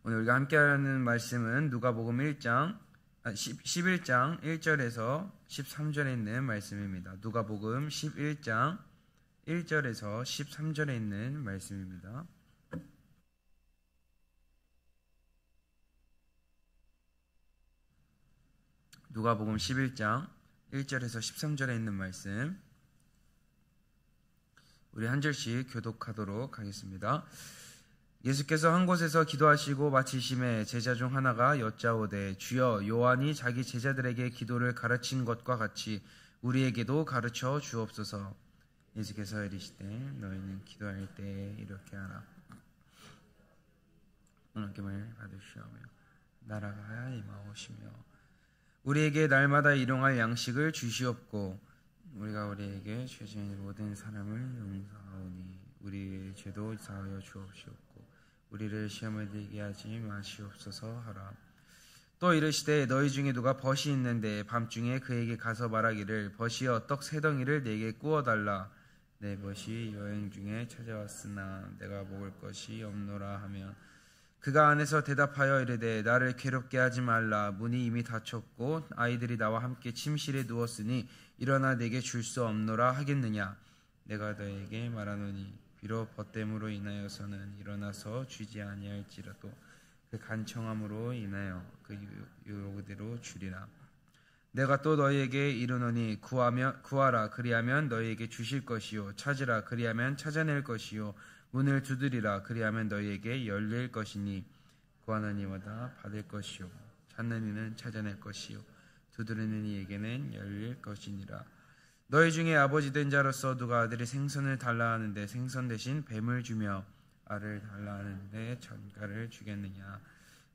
오늘 우리가 함께하는 말씀은 누가복음 11장 1절에서 13절에 있는 말씀입니다. 누가복음 11장 1절에서 13절에 있는 말씀입니다. 누가복음 11장 1절에서 13절에 있는 말씀, 우리 한 절씩 교독하도록 하겠습니다. 예수께서 한 곳에서 기도하시고 마치심에 제자 중 하나가 여짜오되, 주여, 요한이 자기 제자들에게 기도를 가르친 것과 같이 우리에게도 가르쳐 주옵소서. 예수께서 이르시되, 너희는 기도할 때 이렇게 하라. 하나님을 받으시오며 나라가 임하오시며 우리에게 날마다 일용할 양식을 주시옵고, 우리가 우리에게 죄 지은 모든 사람을 용서하오니 우리의 죄도 사하여 주옵시옵고 우리를 시험에 들게 하지 마시옵소서 하라. 또 이르시되, 너희 중에 누가 벗이 있는데 밤중에 그에게 가서 말하기를, 벗이여, 떡 세 덩이를 내게 구워달라. 내 벗이 여행 중에 찾아왔으나 내가 먹을 것이 없노라 하면, 그가 안에서 대답하여 이르되, 나를 괴롭게 하지 말라. 문이 이미 닫혔고 아이들이 나와 함께 침실에 누웠으니 일어나 내게 줄 수 없노라 하겠느냐. 내가 너에게 말하노니 비록 벗됨으로 인하여서는 일어나서 주지 아니할지라도 그 간청함으로 인하여 그 요구대로 주리라. 내가 또 너희에게 이르노니 구하라, 그리하면 너희에게 주실 것이요, 찾으라, 그리하면 찾아낼 것이요, 문을 두드리라, 그리하면 너희에게 열릴 것이니, 구하는 이마다 받을 것이요, 찾는 이는 찾아낼 것이요, 두드리는 이에게는 열릴 것이니라. 너희 중에 아버지 된 자로서 누가 아들이 생선을 달라 하는데 생선 대신 뱀을 주며 알을 달라 하는데 전갈을 주겠느냐.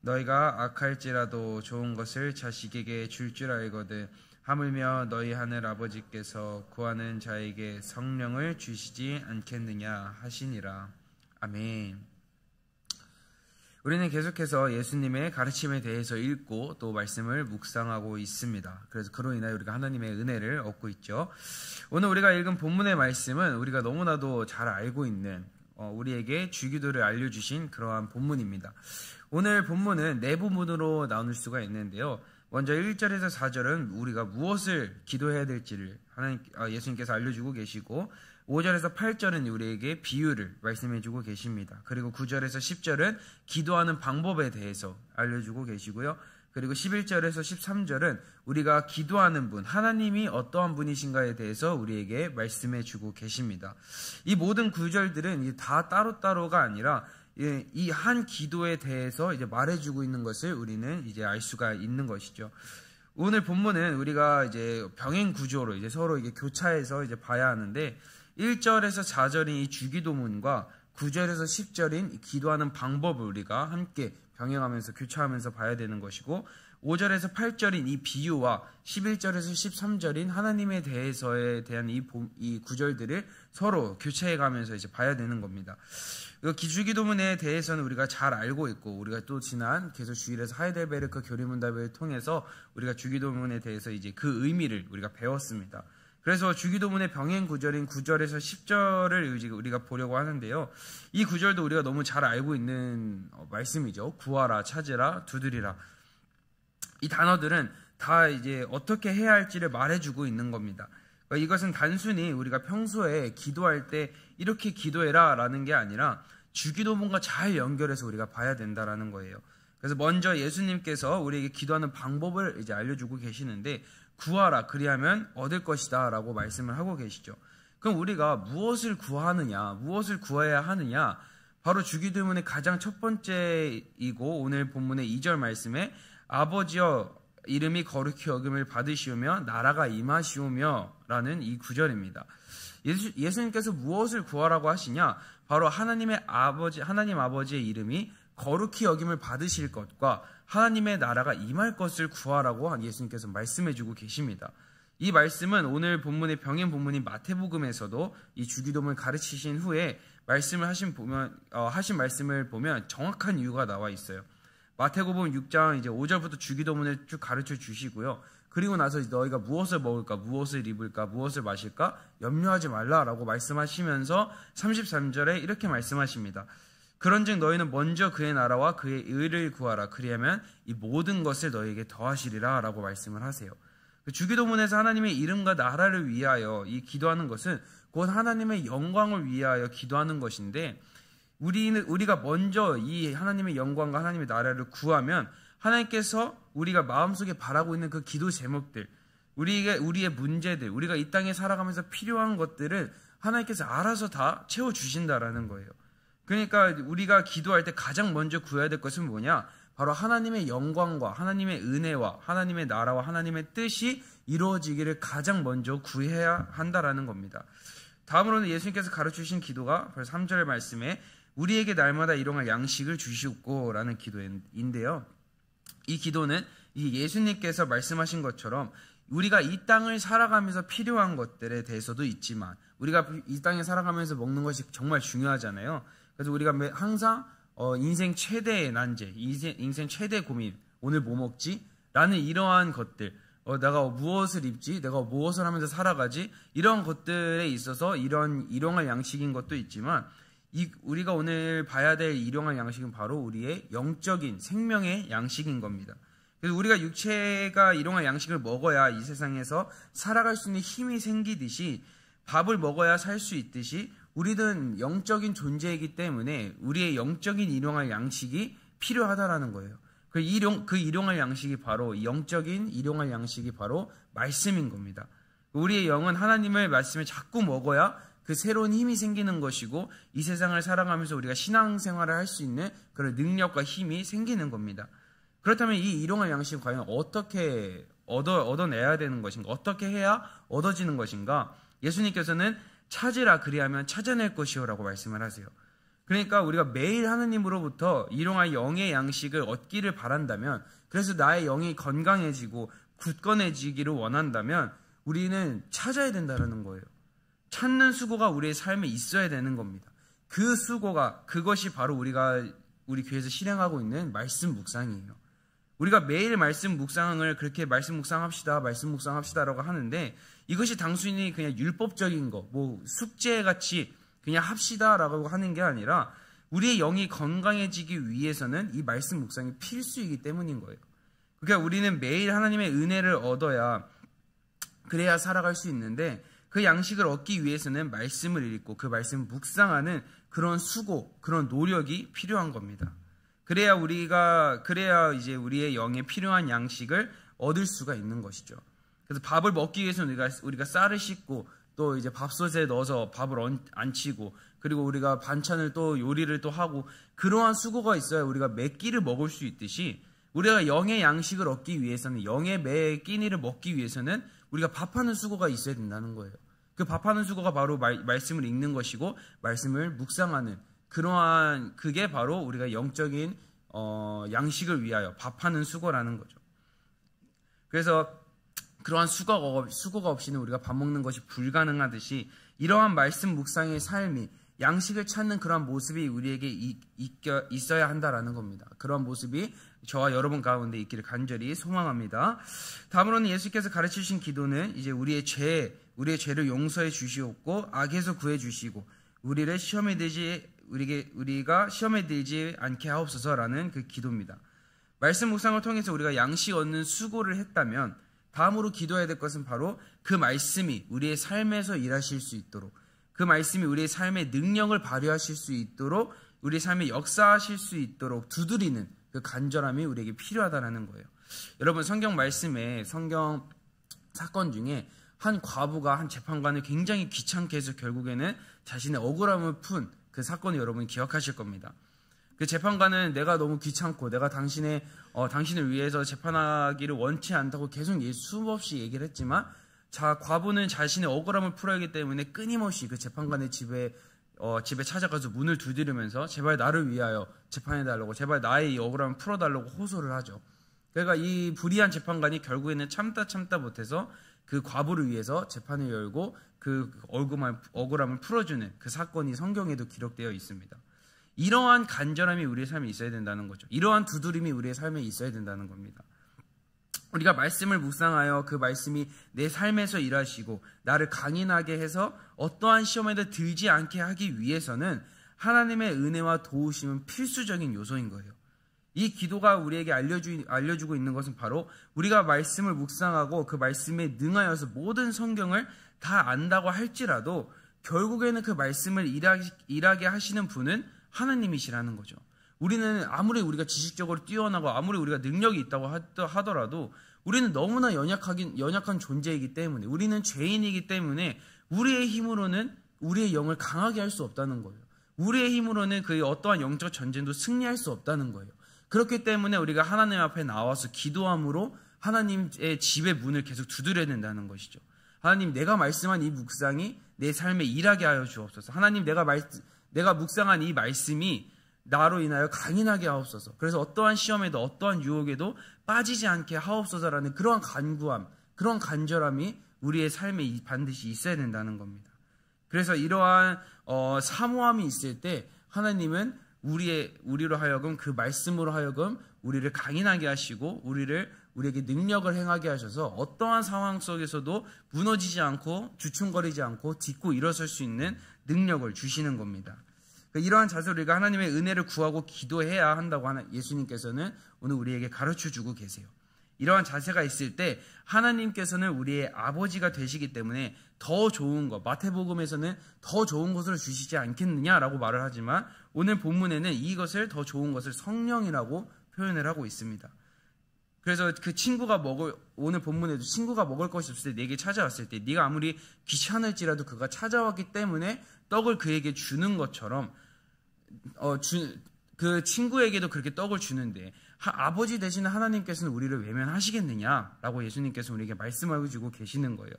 너희가 악할지라도 좋은 것을 자식에게 줄 줄 알거든 하물며 너희 하늘 아버지께서 구하는 자에게 성령을 주시지 않겠느냐 하시니라. 아멘. 우리는 계속해서 예수님의 가르침에 대해서 읽고 또 말씀을 묵상하고 있습니다. 그래서 그로 인하여 우리가 하나님의 은혜를 얻고 있죠. 오늘 우리가 읽은 본문의 말씀은 우리가 너무나도 잘 알고 있는 우리에게 주기도를 알려주신 그러한 본문입니다. 오늘 본문은 네 부분으로 나눌 수가 있는데요. 먼저 1절에서 4절은 우리가 무엇을 기도해야 될지를 예수님께서 알려주고 계시고, 5절에서 8절은 우리에게 비유를 말씀해주고 계십니다. 그리고 9절에서 10절은 기도하는 방법에 대해서 알려주고 계시고요. 그리고 11절에서 13절은 우리가 기도하는 분, 하나님이 어떠한 분이신가에 대해서 우리에게 말씀해주고 계십니다. 이 모든 구절들은 다 따로따로가 아니라 이 한 기도에 대해서 이제 말해주고 있는 것을 우리는 이제 알 수가 있는 것이죠. 오늘 본문은 우리가 이제 병행 구조로 이제 서로 이게 교차해서 이제 봐야 하는데, 1절에서 4절인 이 주기도문과 9절에서 10절인 기도하는 방법을 우리가 함께 병행하면서 교차하면서 봐야 되는 것이고, 5절에서 8절인 이 비유와 11절에서 13절인 하나님에 대해서에 대한 이 구절들을 서로 교차해가면서 이제 봐야 되는 겁니다. 주기도문에 대해서는 우리가 잘 알고 있고, 우리가 또 지난 계속 주일에서 하이델베르크 교리문답을 통해서 우리가 주기도문에 대해서 이제 그 의미를 우리가 배웠습니다. 그래서 주기도문의 병행 구절인 9절에서 10절을 우리가 보려고 하는데요. 이 구절도 우리가 너무 잘 알고 있는 말씀이죠. 구하라, 찾으라, 두드리라. 이 단어들은 다 이제 어떻게 해야 할지를 말해주고 있는 겁니다. 그러니까 이것은 단순히 우리가 평소에 기도할 때 이렇게 기도해라 라는 게 아니라 주기도문과 잘 연결해서 우리가 봐야 된다라는 거예요. 그래서 먼저 예수님께서 우리에게 기도하는 방법을 이제 알려주고 계시는데, 구하라, 그리하면 얻을 것이다 라고 말씀을 하고 계시죠. 그럼 우리가 무엇을 구하느냐, 무엇을 구해야 하느냐, 바로 주기도문의 가장 첫 번째이고, 오늘 본문의 2절 말씀에 아버지여 이름이 거룩히 여김을 받으시오며 나라가 임하시오며 라는 이 구절입니다. 예수님께서 무엇을 구하라고 하시냐, 바로 하나님 아버지의 이름이 거룩히 여김을 받으실 것과 하나님의 나라가 임할 것을 구하라고 예수님께서 말씀해주고 계십니다. 이 말씀은 오늘 본문의 병행 본문인 마태복음에서도 이 주기도문을 가르치신 후에 말씀을 하신 말씀을 보면 정확한 이유가 나와 있어요. 마태복음 6장 이제 5절부터 주기도문을 쭉 가르쳐 주시고요. 그리고 나서 너희가 무엇을 먹을까, 무엇을 입을까, 무엇을 마실까 염려하지 말라라고 말씀하시면서 33절에 이렇게 말씀하십니다. 그런즉 너희는 먼저 그의 나라와 그의 의를 구하라. 그리하면 이 모든 것을 너희에게 더하시리라 라고 말씀을 하세요. 주기도문에서 하나님의 이름과 나라를 위하여 이 기도하는 것은 곧 하나님의 영광을 위하여 기도하는 것인데, 우리가 먼저 이 하나님의 영광과 하나님의 나라를 구하면 하나님께서 우리가 마음속에 바라고 있는 그 기도 제목들, 우리의 문제들, 우리가 이 땅에 살아가면서 필요한 것들을 하나님께서 알아서 다 채워주신다라는 거예요. 그러니까 우리가 기도할 때 가장 먼저 구해야 될 것은 뭐냐? 바로 하나님의 영광과 하나님의 은혜와 하나님의 나라와 하나님의 뜻이 이루어지기를 가장 먼저 구해야 한다라는 겁니다. 다음으로는 예수님께서 가르치신 기도가 3절 말씀에 우리에게 날마다 일용할 양식을 주시옵고 라는 기도인데요. 이 기도는 예수님께서 말씀하신 것처럼 우리가 이 땅을 살아가면서 필요한 것들에 대해서도 있지만, 우리가 이 땅에 살아가면서 먹는 것이 정말 중요하잖아요. 그래서 우리가 항상 인생 최대의 난제, 인생 최대의 고민, 오늘 뭐 먹지? 라는 이러한 것들, 내가 무엇을 입지? 내가 무엇을 하면서 살아가지? 이런 것들에 있어서 이런 일용할 양식인 것도 있지만, 우리가 오늘 봐야 될 일용할 양식은 바로 우리의 영적인 생명의 양식인 겁니다. 그래서 우리가 육체가 일용할 양식을 먹어야 이 세상에서 살아갈 수 있는 힘이 생기듯이, 밥을 먹어야 살 수 있듯이 우리는 영적인 존재이기 때문에 우리의 영적인 일용할 양식이 필요하다라는 거예요. 그 일용할 양식이 바로, 영적인 일용할 양식이 바로 말씀인 겁니다. 우리의 영은 하나님의 말씀을 자꾸 먹어야 그 새로운 힘이 생기는 것이고, 이 세상을 살아가면서 우리가 신앙생활을 할 수 있는 그런 능력과 힘이 생기는 겁니다. 그렇다면 이 일용할 양식을 과연 어떻게 얻어내야 되는 것인가? 어떻게 해야 얻어지는 것인가? 예수님께서는 찾으라, 그리하면 찾아낼 것이요 라고 말씀을 하세요. 그러니까 우리가 매일 하느님으로부터 일용할 영의 양식을 얻기를 바란다면, 그래서 나의 영이 건강해지고 굳건해지기를 원한다면 우리는 찾아야 된다는 거예요. 찾는 수고가 우리의 삶에 있어야 되는 겁니다. 그 수고가, 그것이 바로 우리 교회에서 실행하고 있는 말씀 묵상이에요. 우리가 매일 말씀 묵상을 그렇게 말씀 묵상합시다라고 하는데, 이것이 단순히 그냥 율법적인 거, 숙제같이 그냥 합시다라고 하는 게 아니라 우리의 영이 건강해지기 위해서는 이 말씀 묵상이 필수이기 때문인 거예요. 그러니까 우리는 매일 하나님의 은혜를 얻어야, 그래야 살아갈 수 있는데, 그 양식을 얻기 위해서는 말씀을 읽고 그 말씀을 묵상하는 그런 수고, 그런 노력이 필요한 겁니다. 그래야 이제 우리의 영에 필요한 양식을 얻을 수가 있는 것이죠. 그래서 밥을 먹기 위해서는 우리가 쌀을 씻고, 또 이제 밥솥에 넣어서 밥을 안치고, 그리고 우리가 반찬을 또 요리를 또 하고, 그러한 수고가 있어야 우리가 매 끼를 먹을 수 있듯이, 우리가 영의 양식을 얻기 위해서는, 영의 매 끼니를 먹기 위해서는 우리가 밥하는 수고가 있어야 된다는 거예요. 그 밥하는 수고가 바로 말씀을 읽는 것이고, 말씀을 묵상하는, 그게 바로 우리가 영적인 양식을 위하여 밥하는 수고라는 거죠. 그래서 그러한 수고가 없이는 우리가 밥 먹는 것이 불가능하듯이, 이러한 말씀 묵상의 삶이, 양식을 찾는 그러한 모습이 우리에게 있어야 한다라는 겁니다. 그러한 모습이 저와 여러분 가운데 있기를 간절히 소망합니다. 다음으로는 예수께서 가르치신 기도는 이제 우리의 죄를 용서해 주시옵고 악에서 구해 주시고 우리가 시험에 들지 않게 하옵소서라는 그 기도입니다. 말씀 묵상을 통해서 우리가 양식 얻는 수고를 했다면, 다음으로 기도해야 될 것은 바로 그 말씀이 우리의 삶에서 일하실 수 있도록, 그 말씀이 우리의 삶의 능력을 발휘하실 수 있도록, 우리의 삶에 역사하실 수 있도록 두드리는 그 간절함이 우리에게 필요하다는 거예요. 여러분, 성경 사건 중에 한 과부가 한 재판관을 굉장히 귀찮게 해서 결국에는 자신의 억울함을 푼 그 사건을 여러분 기억하실 겁니다. 그 재판관은 내가 너무 귀찮고 내가 당신을 위해서 재판하기를 원치 않다고 계속 수없이 얘기를 했지만, 과부는 자신의 억울함을 풀어야 하기 때문에 끊임없이 그 재판관의 집에 찾아가서 문을 두드리면서 제발 나를 위하여 재판해달라고, 제발 나의 이 억울함을 풀어달라고 호소를 하죠. 그러니까 이 불의한 재판관이 결국에는 참다 못해서 그 과부를 위해서 재판을 열고 그 억울함을 풀어주는 그 사건이 성경에도 기록되어 있습니다. 이러한 간절함이 우리의 삶에 있어야 된다는 거죠. 이러한 두드림이 우리의 삶에 있어야 된다는 겁니다. 우리가 말씀을 묵상하여 그 말씀이 내 삶에서 일하시고 나를 강인하게 해서 어떠한 시험에도 들지 않게 하기 위해서는 하나님의 은혜와 도우심은 필수적인 요소인 거예요. 이 기도가 우리에게 알려주고 있는 것은 바로 우리가 말씀을 묵상하고 그 말씀에 능하여서 모든 성경을 다 안다고 할지라도 결국에는 그 말씀을 일하게 하시는 분은 하나님이시라는 거죠. 우리는 아무리 우리가 지식적으로 뛰어나고 아무리 우리가 능력이 있다고 하더라도 우리는 너무나 연약한 존재이기 때문에, 우리는 죄인이기 때문에 우리의 힘으로는 우리의 영을 강하게 할 수 없다는 거예요. 우리의 힘으로는 그 어떠한 영적 전쟁도 승리할 수 없다는 거예요. 그렇기 때문에 우리가 하나님 앞에 나와서 기도함으로 하나님의 집의 문을 계속 두드려야 된다는 것이죠. 하나님, 내가 말씀한 이 묵상이 내 삶에 일하게 하여 주옵소서. 하나님, 내가 묵상한 이 말씀이 나로 인하여 강인하게 하옵소서. 그래서 어떠한 시험에도 어떠한 유혹에도 빠지지 않게 하옵소서라는 그러한 간구함, 그런 간절함이 우리의 삶에 반드시 있어야 된다는 겁니다. 그래서 이러한 사모함이 있을 때 하나님은 우리로 하여금 그 말씀으로 하여금 우리를 강인하게 하시고 우리에게 능력을 행하게 하셔서 어떠한 상황 속에서도 무너지지 않고 주춤거리지 않고 딛고 일어설 수 있는 능력을 주시는 겁니다. 이러한 자세로 우리가 하나님의 은혜를 구하고 기도해야 한다고 예수님께서는 오늘 우리에게 가르쳐주고 계세요. 이러한 자세가 있을 때 하나님께서는 우리의 아버지가 되시기 때문에 더 좋은 것, 마태복음에서는 더 좋은 것을 주시지 않겠느냐라고 말을 하지만 오늘 본문에는 이것을 더 좋은 것을 성령이라고 표현을 하고 있습니다. 그래서 그 오늘 본문에도 친구가 먹을 것이 없을 때 내게 찾아왔을 때 네가 아무리 귀찮을지라도 그가 찾아왔기 때문에 떡을 그에게 주는 것처럼 그 친구에게도 그렇게 떡을 주는데 아버지 되시는 하나님께서는 우리를 외면하시겠느냐라고 예수님께서 우리에게 말씀하고 주고 계시는 거예요.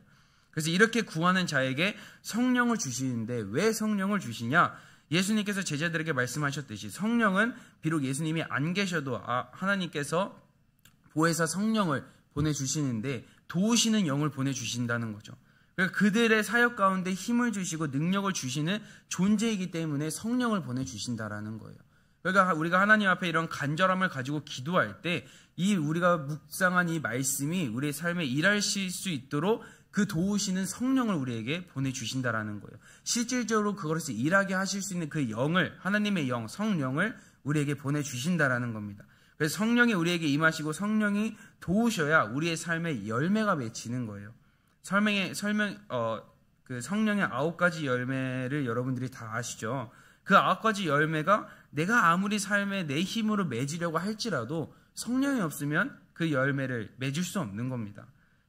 그래서 이렇게 구하는 자에게 성령을 주시는데 왜 성령을 주시냐? 예수님께서 제자들에게 말씀하셨듯이 성령은 비록 예수님이 안 계셔도 하나님께서 보혜사 성령을 보내주시는데 도우시는 영을 보내주신다는 거죠. 그러니까 그들의 사역 가운데 힘을 주시고 능력을 주시는 존재이기 때문에 성령을 보내주신다라는 거예요. 그러니까 우리가 하나님 앞에 이런 간절함을 가지고 기도할 때 우리가 묵상한 이 말씀이 우리의 삶에 일하실 수 있도록 그 도우시는 성령을 우리에게 보내주신다라는 거예요. 실질적으로 그것을 일하게 하실 수 있는 그 영을, 하나님의 영, 성령을 우리에게 보내주신다라는 겁니다. 그래서 성령이 우리에게 임하시고 성령이 도우셔야 우리의 삶에 열매가 맺히는 거예요. 성령의 9가지 열매를 여러분들이 다 아시죠? 그 9가지 열매가 내가 아무리 삶에 내 힘으로 맺으려고 할지라도 성령이 없으면 그 열매를 맺을 수 없는 겁니다.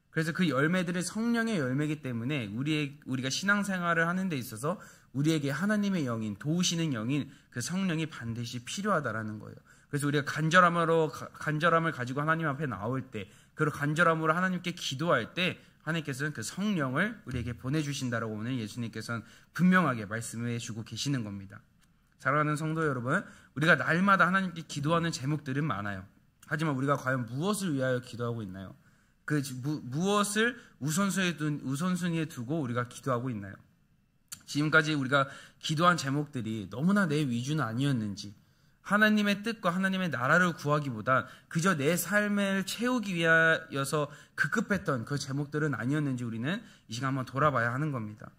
그래서 그 열매들이 성령의 열매이기 때문에 우리가 신앙생활을 하는 데 있어서 우리에게 하나님의 영인, 도우시는 영인 그 성령이 반드시 필요하다라는 거예요. 그래서 우리가 간절함을 가지고 하나님 앞에 나올 때, 그 간절함으로 하나님께 기도할 때 하나님께서는 그 성령을 우리에게 보내주신다라고 오늘 예수님께서는 분명하게 말씀해 주고 계시는 겁니다. 사랑하는 성도 여러분, 우리가 날마다 하나님께 기도하는 제목들은 많아요. 하지만 우리가 과연 무엇을 위하여 기도하고 있나요? 무엇을 우선순위에 두고 우리가 기도하고 있나요? 지금까지 우리가 기도한 제목들이 너무나 내 위주는 아니었는지, 하나님의 뜻과 하나님의 나라를 구하기보다 그저 내 삶을 채우기 위하여서 급급했던 그 제목들은 아니었는지 우리는 이 시간 한번 돌아봐야 하는 겁니다.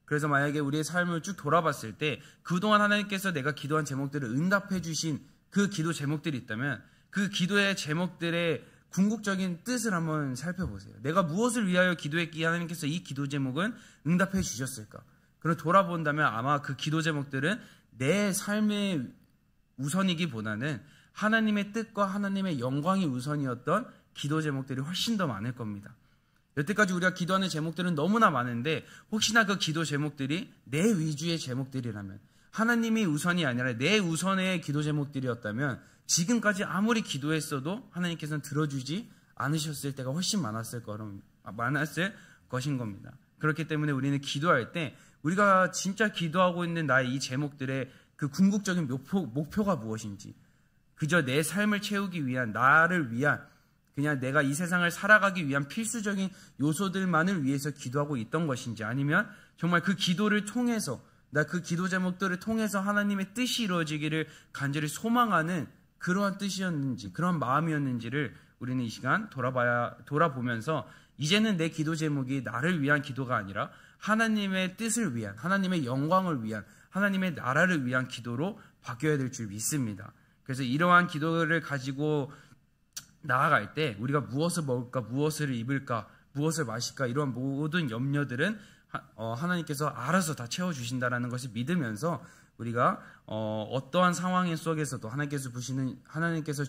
그래서 만약에 우리의 삶을 쭉 돌아봤을 때 그동안 하나님께서 내가 기도한 제목들을 응답해 주신 그 기도 제목들이 있다면 그 기도의 제목들의 궁극적인 뜻을 한번 살펴보세요. 내가 무엇을 위하여 기도했기에 하나님께서 이 기도 제목은 응답해 주셨을까? 그걸 돌아본다면 아마 그 기도 제목들은 내 삶의 우선이기보다는 하나님의 뜻과 하나님의 영광이 우선이었던 기도 제목들이 훨씬 더 많을 겁니다. 여태까지 우리가 기도하는 제목들은 너무나 많은데 혹시나 그 기도 제목들이 내 위주의 제목들이라면, 하나님이 우선이 아니라 내 우선의 기도 제목들이었다면 지금까지 아무리 기도했어도 하나님께서는 들어주지 않으셨을 때가 훨씬 많았을 것인 겁니다. 그렇기 때문에 우리는 기도할 때 우리가 진짜 기도하고 있는 나의 이 제목들의 그 궁극적인 목표가 무엇인지, 그저 내 삶을 채우기 위한, 나를 위한, 그냥 내가 이 세상을 살아가기 위한 필수적인 요소들만을 위해서 기도하고 있던 것인지, 아니면 정말 그 기도를 통해서, 그 기도 제목들을 통해서 하나님의 뜻이 이루어지기를 간절히 소망하는 그러한 뜻이었는지, 그런 마음이었는지를 우리는 이 시간 돌아보면서 이제는 내 기도 제목이 나를 위한 기도가 아니라 하나님의 뜻을 위한, 하나님의 영광을 위한, 하나님의 나라를 위한 기도로 바뀌어야 될 줄 믿습니다. 그래서 이러한 기도를 가지고 나아갈 때 우리가 무엇을 먹을까, 무엇을 입을까, 무엇을 마실까, 이런 모든 염려들은 하나님께서 알아서 다 채워주신다라는 것을 믿으면서 우리가 어떠한 상황 속에서도 하나님께서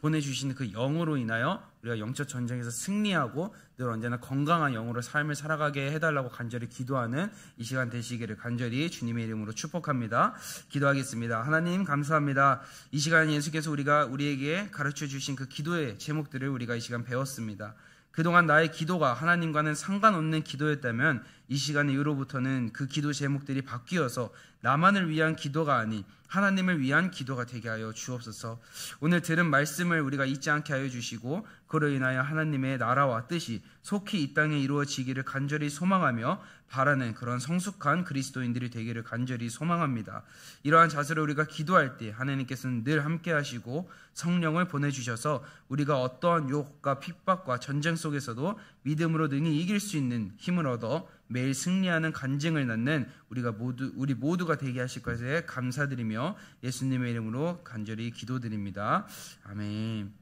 보내주시는 그 영으로 인하여 우리가 영적 전쟁에서 승리하고 늘 언제나 건강한 영으로 삶을 살아가게 해달라고 간절히 기도하는 이 시간 되시기를 간절히 주님의 이름으로 축복합니다. 기도하겠습니다. 하나님 감사합니다. 이 시간 예수께서 우리에게 가르쳐 주신 그 기도의 제목들을 우리가 이 시간 배웠습니다. 그동안 나의 기도가 하나님과는 상관없는 기도였다면 이 시간 이후로부터는 그 기도 제목들이 바뀌어서 나만을 위한 기도가 아닌 하나님을 위한 기도가 되게 하여 주옵소서. 오늘 들은 말씀을 우리가 잊지 않게 하여 주시고 그로 인하여 하나님의 나라와 뜻이 속히 이 땅에 이루어지기를 간절히 소망하며 바라는 그런 성숙한 그리스도인들이 되기를 간절히 소망합니다. 이러한 자세로 우리가 기도할 때 하나님께서는 늘 함께 하시고 성령을 보내주셔서 우리가 어떠한 유혹과 핍박과 전쟁 속에서도 믿음으로 능히 이길 수 있는 힘을 얻어 매일 승리하는 간증을 낳는 우리 모두가 되게 하실 것에 감사드리며 예수님의 이름으로 간절히 기도드립니다. 아멘.